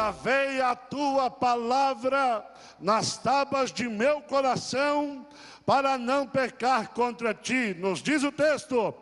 gravei a tua palavra nas tábuas de meu coração, para não pecar contra ti. Nos diz o texto: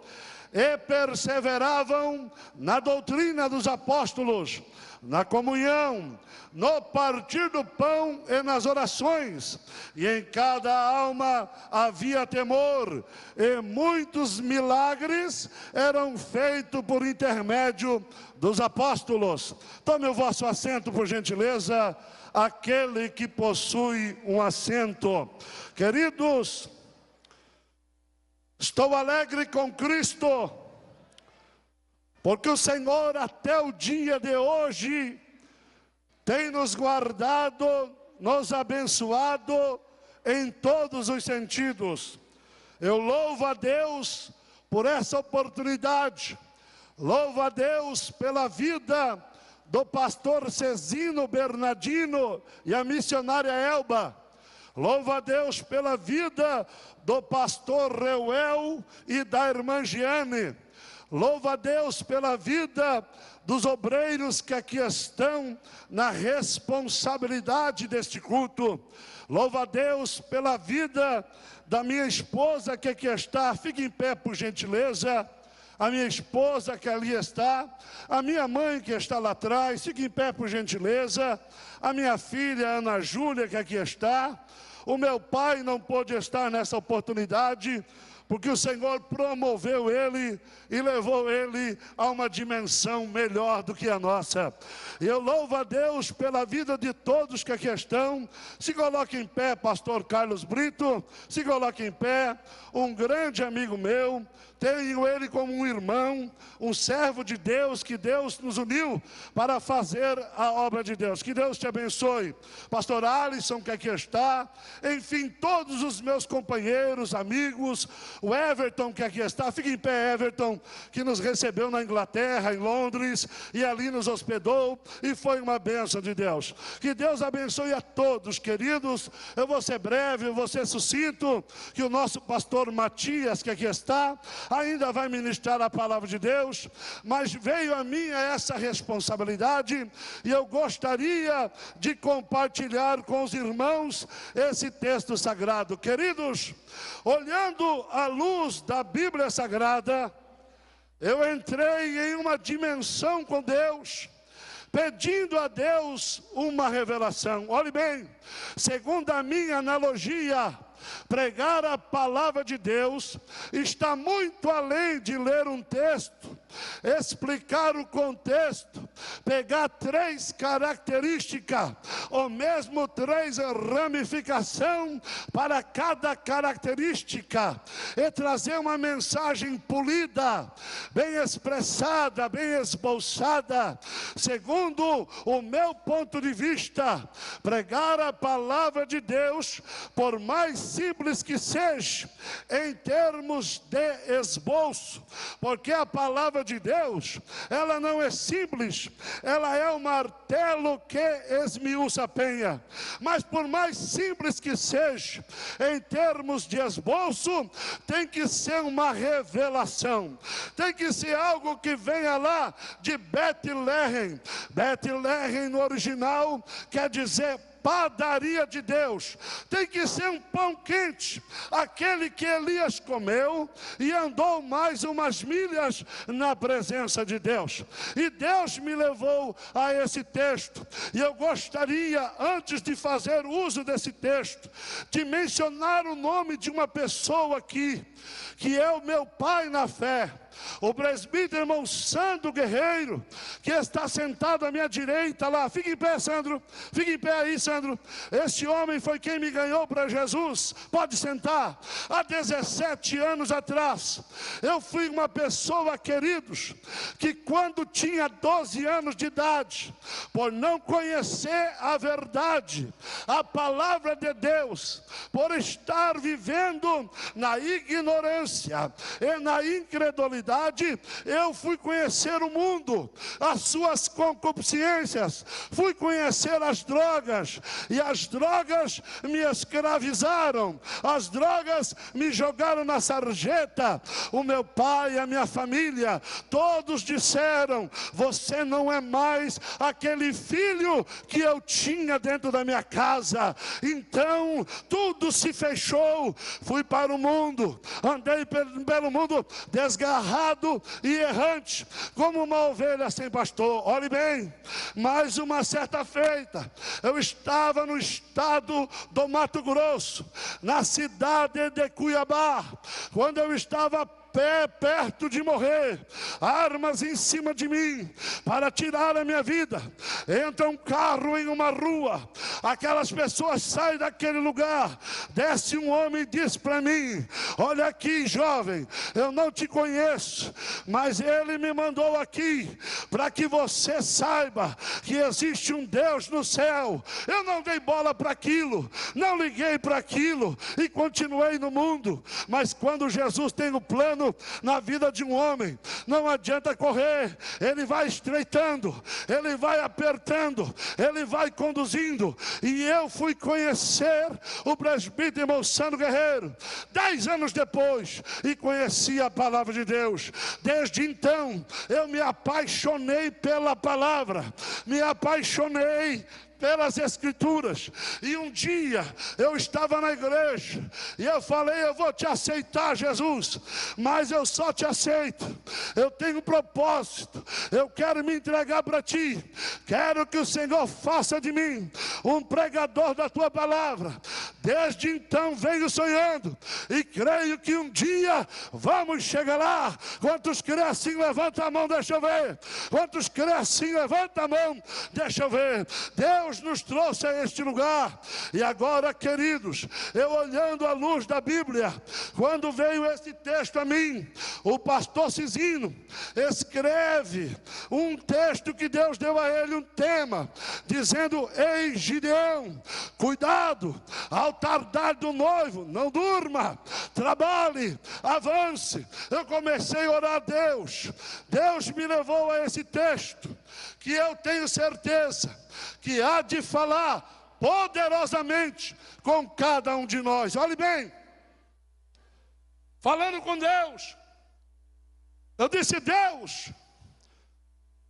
e perseveravam na doutrina dos apóstolos, na comunhão, no partir do pão e nas orações, e em cada alma havia temor, e muitos milagres eram feitos por intermédio dos apóstolos. Tome o vosso assento, por gentileza, aquele que possui um assento. Queridos, estou alegre com Cristo, porque o Senhor até o dia de hoje tem nos guardado, nos abençoado em todos os sentidos. Eu louvo a Deus por essa oportunidade, louvo a Deus pela vida do pastor Cezino Bernardino e a missionária Elba. Louvo a Deus pela vida do pastor Reuel e da irmã Giane. Louvo a Deus pela vida dos obreiros que aqui estão na responsabilidade deste culto. Louvo a Deus pela vida da minha esposa que aqui está. Fique em pé, por gentileza. A minha esposa que ali está, a minha mãe que está lá atrás, fique em pé, por gentileza. A minha filha Ana Júlia que aqui está. O meu pai não pôde estar nessa oportunidade, porque o Senhor promoveu ele e levou ele a uma dimensão melhor do que a nossa. E eu louvo a Deus pela vida de todos que aqui estão. Se coloque em pé, pastor Carlos Brito, se coloque em pé. Um grande amigo meu, tenho ele como um irmão, um servo de Deus, que Deus nos uniu para fazer a obra de Deus. Que Deus te abençoe. Pastor Alisson, que aqui está, enfim, todos os meus companheiros, amigos, o Everton, que aqui está, fique em pé, Everton, que nos recebeu na Inglaterra, em Londres, e ali nos hospedou, e foi uma bênção de Deus. Que Deus abençoe a todos, queridos. Eu vou ser breve, eu vou ser sucinto, que o nosso pastor Matias, que aqui está, ainda vai ministrar a palavra de Deus, mas veio a mim essa responsabilidade, e eu gostaria de compartilhar com os irmãos esse texto sagrado. Queridos, olhando à luz da Bíblia Sagrada, eu entrei em uma dimensão com Deus, pedindo a Deus uma revelação. Olhe bem, segundo a minha analogia, pregar a palavra de Deus está muito além de ler um texto, explicar o contexto, pegar três características, ou mesmo três ramificações para cada característica, e trazer uma mensagem polida, bem expressada, bem esboçada. Segundo o meu ponto de vista, pregar a palavra de Deus, por mais simples que seja, em termos de esboço, porque a palavra de Deus, ela não é simples, ela é um martelo que esmiuça a penha. Mas por mais simples que seja, em termos de esboço, tem que ser uma revelação, tem que ser algo que venha lá de Betlehem. Betlehem no original quer dizer padaria de Deus. Tem que ser um pão quente, aquele que Elias comeu e andou mais umas milhas na presença de Deus. E Deus me levou a esse texto, e eu gostaria, antes de fazer uso desse texto, de mencionar o nome de uma pessoa aqui, que é o meu pai na fé, o presbítero irmão Sandro Guerreiro, que está sentado à minha direita lá. Fique em pé, Sandro, fique em pé aí, Sandro. Este homem foi quem me ganhou para Jesus. Pode sentar. Há 17 anos atrás, eu fui uma pessoa, queridos, que quando tinha 12 anos de idade, por não conhecer a verdade, a palavra de Deus, por estar vivendo na ignorância e na incredulidade, autoridade, eu fui conhecer o mundo, as suas concupiscências, fui conhecer as drogas, e as drogas me escravizaram, as drogas me jogaram na sarjeta. O meu pai, a minha família, todos disseram: você não é mais aquele filho que eu tinha dentro da minha casa. Então tudo se fechou, fui para o mundo, andei pelo mundo desgarrado e errante, como uma ovelha sem pastor. Olhe bem, mais uma certa feita, eu estava no estado do Mato Grosso, na cidade de Cuiabá, quando eu estava perto de morrer, armas em cima de mim para tirar a minha vida. Entra um carro em uma rua, aquelas pessoas saem daquele lugar, desce um homem e diz para mim: olha aqui, jovem, eu não te conheço, mas ele me mandou aqui para que você saiba que existe um Deus no céu. Eu não dei bola para aquilo, não liguei para aquilo e continuei no mundo. Mas quando Jesus tem o plano na vida de um homem, não adianta correr, ele vai estreitando, ele vai apertando, ele vai conduzindo. E eu fui conhecer o presbítero Moçano Guerreiro 10 anos depois, e conheci a palavra de Deus. Desde então eu me apaixonei pela palavra, me apaixonei pelas Escrituras. E um dia eu estava na igreja e eu falei: eu vou te aceitar, Jesus, mas eu só te aceito, eu tenho um propósito, eu quero me entregar para ti, quero que o Senhor faça de mim um pregador da tua palavra. Desde então venho sonhando e creio que um dia vamos chegar lá. Quantos creem assim, levanta a mão, deixa eu ver. Quantos creem assim, levanta a mão, deixa eu ver. Deus nos trouxe a este lugar. E agora, queridos, eu olhando à luz da Bíblia, quando veio esse texto a mim, o pastor Cisino escreve um texto que Deus deu a ele um tema, dizendo: ei, Gideão, cuidado, ao tardar do noivo, não durma, trabalhe, avance. Eu comecei a orar a Deus, Deus me levou a esse texto, que eu tenho certeza que há de falar poderosamente com cada um de nós. Olhe bem, falando com Deus, eu disse: Deus,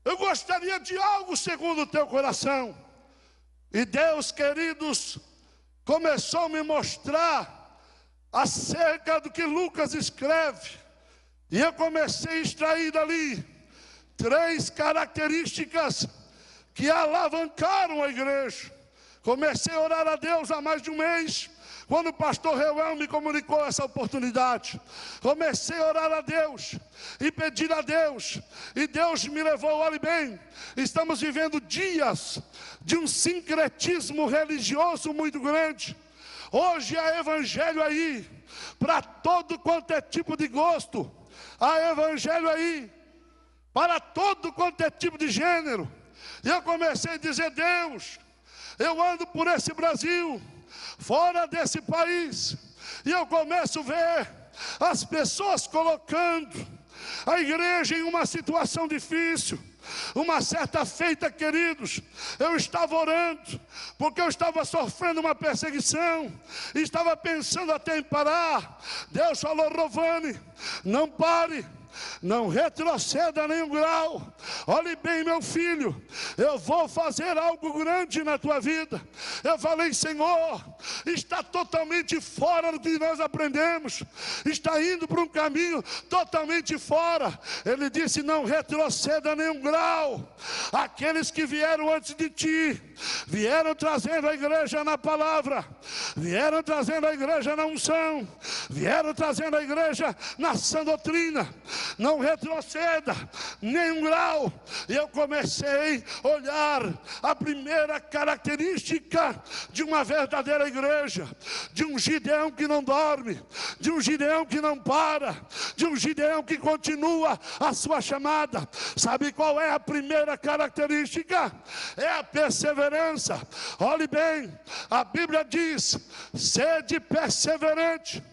eu gostaria de algo segundo o teu coração. E Deus, queridos, começou a me mostrar acerca do que Lucas escreve, e eu comecei a extrair dali 3 características que alavancaram a igreja. Comecei a orar a Deus há mais de um mês, quando o pastor Reuel me comunicou essa oportunidade. Comecei a orar a Deus e pedir a Deus, e Deus me levou. Olhe bem, estamos vivendo dias de um sincretismo religioso muito grande. Hoje há evangelho aí para todo quanto é tipo de gosto, há evangelho aí para todo quanto é tipo de gênero. E eu comecei a dizer: Deus, eu ando por esse Brasil, fora desse país, e eu começo a ver as pessoas colocando a igreja em uma situação difícil. Uma certa feita, queridos, eu estava orando, porque eu estava sofrendo uma perseguição, e estava pensando até em parar. Deus falou: Rovani, não pare, não retroceda nem um grau. Olhe bem, meu filho, eu vou fazer algo grande na tua vida. Eu falei: Senhor, está totalmente fora do que nós aprendemos, está indo para um caminho totalmente fora. Ele disse: não retroceda nem um grau. Aqueles que vieram antes de ti, vieram trazendo a igreja na palavra, vieram trazendo a igreja na unção, vieram trazendo a igreja na sã doutrina. Não retroceda nem um grau. E eu comecei a olhar a primeira característica de uma verdadeira igreja, de um Gideão que não dorme, de um Gideão que não para, de um Gideão que continua a sua chamada. Sabe qual é a primeira característica? É a perseverança. Olhe bem, a Bíblia diz: sede perseverante,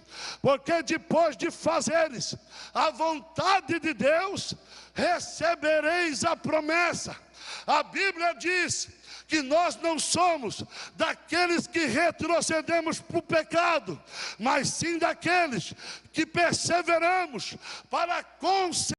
porque depois de fazeres a vontade de Deus, recebereis a promessa. A Bíblia diz que nós não somos daqueles que retrocedemos para o pecado, mas sim daqueles que perseveramos para conseguir